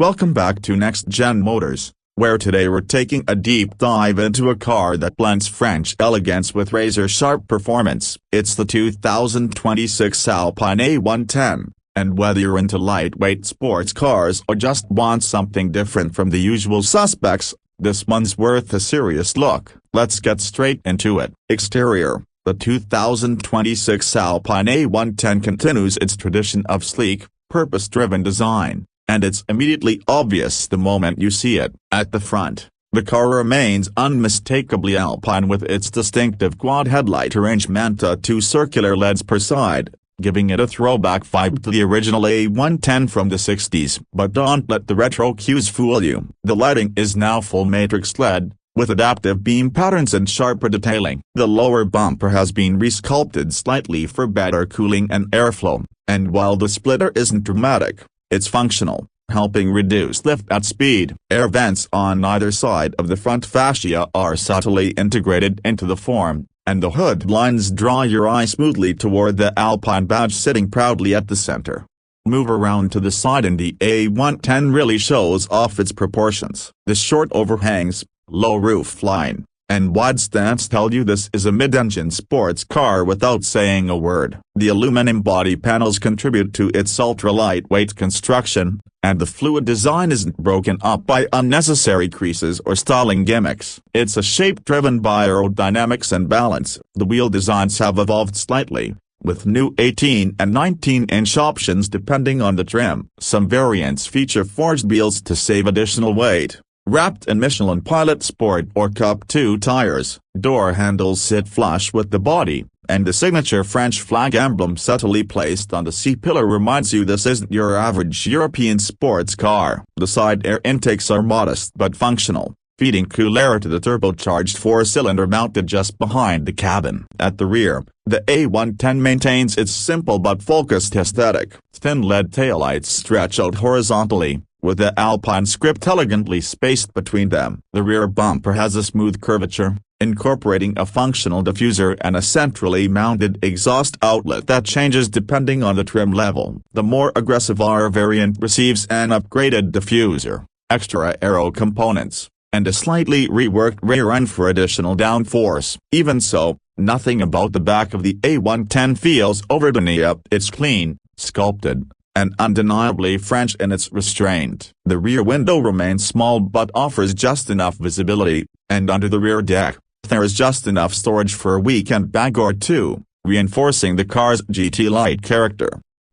Welcome back to Next Gen Motors, where today we're taking a deep dive into a car that blends French elegance with razor-sharp performance. It's the 2026 Alpine A110, and whether you're into lightweight sports cars or just want something different from the usual suspects, this one's worth a serious look. Let's get straight into it. Exterior. The 2026 Alpine A110 continues its tradition of sleek, purpose-driven design, and it's immediately obvious the moment you see it. At the front, the car remains unmistakably Alpine with its distinctive quad headlight arrangement, two circular LEDs per side, giving it a throwback vibe to the original A110 from the 60s. But don't let the retro cues fool you. The lighting is now full matrix LED, with adaptive beam patterns and sharper detailing. The lower bumper has been resculpted slightly for better cooling and airflow, and while the splitter isn't dramatic, it's functional, helping reduce lift at speed. Air vents on either side of the front fascia are subtly integrated into the form, and the hood lines draw your eye smoothly toward the Alpine badge sitting proudly at the center. Move around to the side and the A110 really shows off its proportions. The short overhangs, low roof line, and wide stance tell you this is a mid-engine sports car without saying a word. The aluminum body panels contribute to its ultra-lightweight construction, and the fluid design isn't broken up by unnecessary creases or styling gimmicks. It's a shape driven by aerodynamics and balance. The wheel designs have evolved slightly, with new 18 and 19-inch options depending on the trim. Some variants feature forged wheels to save additional weight, wrapped in Michelin Pilot Sport or Cup 2 tires. Door handles sit flush with the body, and the signature French flag emblem subtly placed on the C-pillar reminds you this isn't your average European sports car. The side air intakes are modest but functional, feeding cool air to the turbocharged four-cylinder mounted just behind the cabin. At the rear, the A110 maintains its simple but focused aesthetic. Thin LED taillights stretch out horizontally, with the Alpine script elegantly spaced between them. The rear bumper has a smooth curvature, incorporating a functional diffuser and a centrally mounted exhaust outlet that changes depending on the trim level. The more aggressive R variant receives an upgraded diffuser, extra aero components, and a slightly reworked rear end for additional downforce. Even so, nothing about the back of the A110 feels overdone. It's clean, sculpted, and undeniably French in its restraint. The rear window remains small but offers just enough visibility, and under the rear deck, there is just enough storage for a weekend bag or two, reinforcing the car's GT-like character.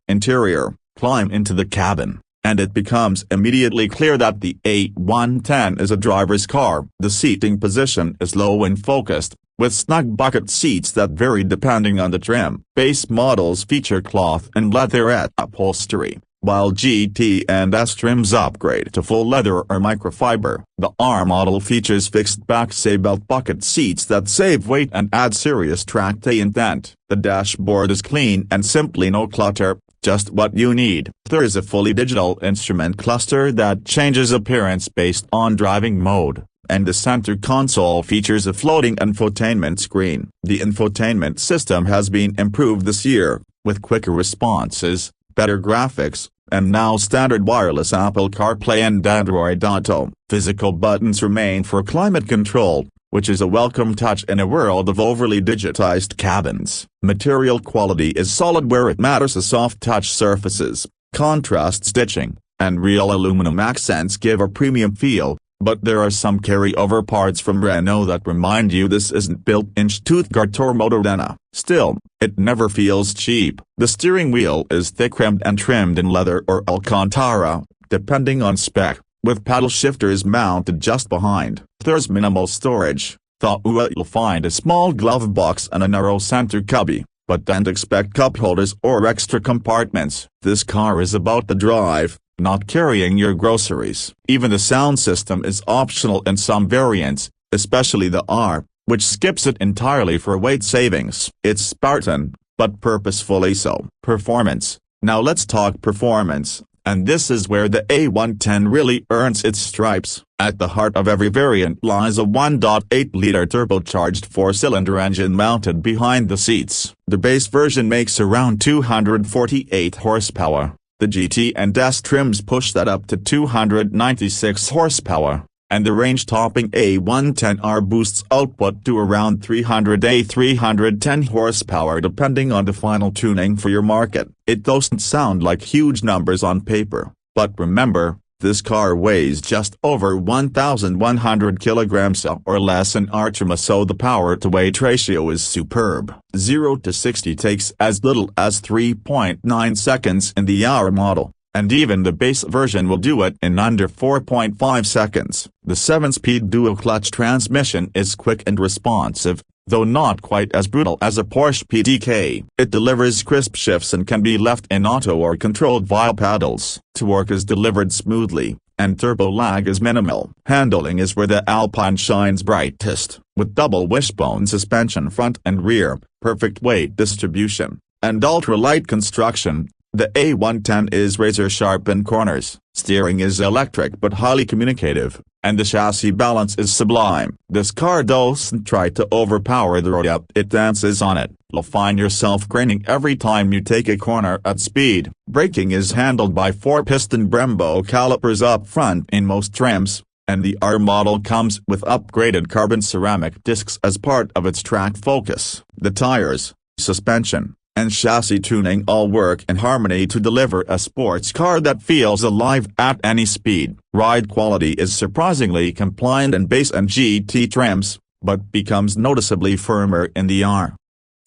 Interior. Climb into the cabin, and it becomes immediately clear that the A110 is a driver's car. The seating position is low and focused, with snug bucket seats that vary depending on the trim. Base models feature cloth and leatherette upholstery, while GT and S trims upgrade to full leather or microfiber. The R model features fixed back seatbelt bucket seats that save weight and add serious track intent. The dashboard is clean and simply no clutter, just what you need. There is a fully digital instrument cluster that changes appearance based on driving mode, and the center console features a floating infotainment screen. The infotainment system has been improved this year, with quicker responses, better graphics, and now standard wireless Apple CarPlay and Android Auto. Physical buttons remain for climate control, which is a welcome touch in a world of overly digitized cabins. Material quality is solid where it matters. The soft touch surfaces, contrast stitching, and real aluminum accents give a premium feel. But there are some carry-over parts from Renault that remind you this isn't built in Stuttgart or Modena. Still, it never feels cheap. The steering wheel is thick-rimmed and trimmed in leather or Alcantara, depending on spec, with paddle shifters mounted just behind. There's minimal storage, though you'll find a small glove box and a narrow center cubby, but don't expect cup holders or extra compartments. This car is about the drive, not carrying your groceries. Even the sound system is optional in some variants, especially the R, which skips it entirely for weight savings. It's Spartan, but purposefully so. Performance. Now let's talk performance, and this is where the A110 really earns its stripes. At the heart of every variant lies a 1.8-liter turbocharged four-cylinder engine mounted behind the seats. The base version makes around 248 horsepower, The GT and S trims push that up to 296 horsepower, and the range-topping A110R boosts output to around 310 horsepower depending on the final tuning for your market. It doesn't sound like huge numbers on paper, but remember, this car weighs just over 1,100 kilograms or less in Artima, so the power-to-weight ratio is superb. 0 to 60 takes as little as 3.9 seconds in the hour model, and even the base version will do it in under 4.5 seconds. The 7-speed dual-clutch transmission is quick and responsive, though not quite as brutal as a Porsche PDK. It delivers crisp shifts and can be left in auto or controlled via paddles. Torque is delivered smoothly, and turbo lag is minimal. Handling is where the Alpine shines brightest, with double wishbone suspension front and rear, perfect weight distribution, and ultra-light construction. The A110 is razor-sharp in corners, steering is electric but highly communicative, and the chassis balance is sublime. This car doesn't try to overpower the road, it dances on it. You'll find yourself craning every time you take a corner at speed. Braking is handled by 4-piston Brembo calipers up front in most trims, and the R model comes with upgraded carbon ceramic discs as part of its track focus. The tires, suspension, and chassis tuning all work in harmony to deliver a sports car that feels alive at any speed. Ride quality is surprisingly compliant in base and GT trims, but becomes noticeably firmer in the R.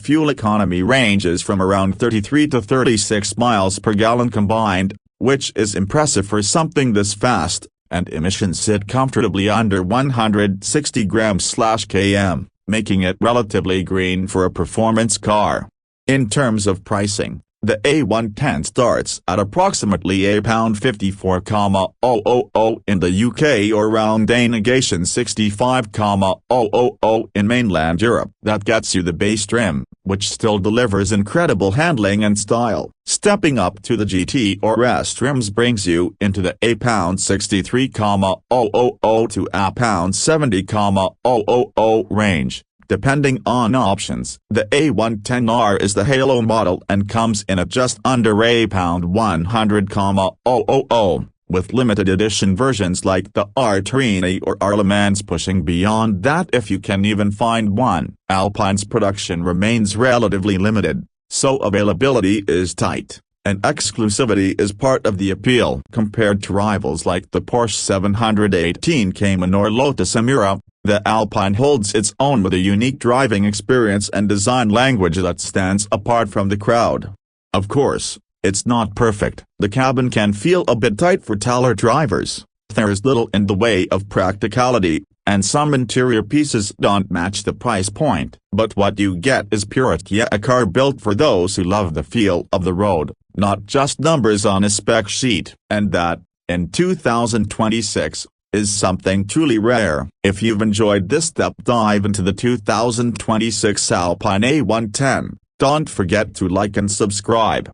Fuel economy ranges from around 33 to 36 miles per gallon combined, which is impressive for something this fast, and emissions sit comfortably under 160 grams/km, making it relatively green for a performance car. In terms of pricing, the A110 starts at approximately £54,000 in the UK or around denegation £65,000 in mainland Europe. That gets you the base trim, which still delivers incredible handling and style. Stepping up to the GT or S trims brings you into the £63,000 to £70,000 range. Depending on options. The A110R is the Halo model and comes in at just under £100,000, with limited edition versions like the R Trini or R Le Mans pushing beyond that if you can even find one. Alpine's production remains relatively limited, so availability is tight, and exclusivity is part of the appeal. Compared to rivals like the Porsche 718 Cayman or Lotus Emira, the Alpine holds its own with a unique driving experience and design language that stands apart from the crowd. Of course, it's not perfect. The cabin can feel a bit tight for taller drivers. There is little in the way of practicality, and some interior pieces don't match the price point. But what you get is purity, a car built for those who love the feel of the road, not just numbers on a spec sheet. And that, in 2026, is something truly rare. If you've enjoyed this deep dive into the 2026 Alpine A110, don't forget to like and subscribe.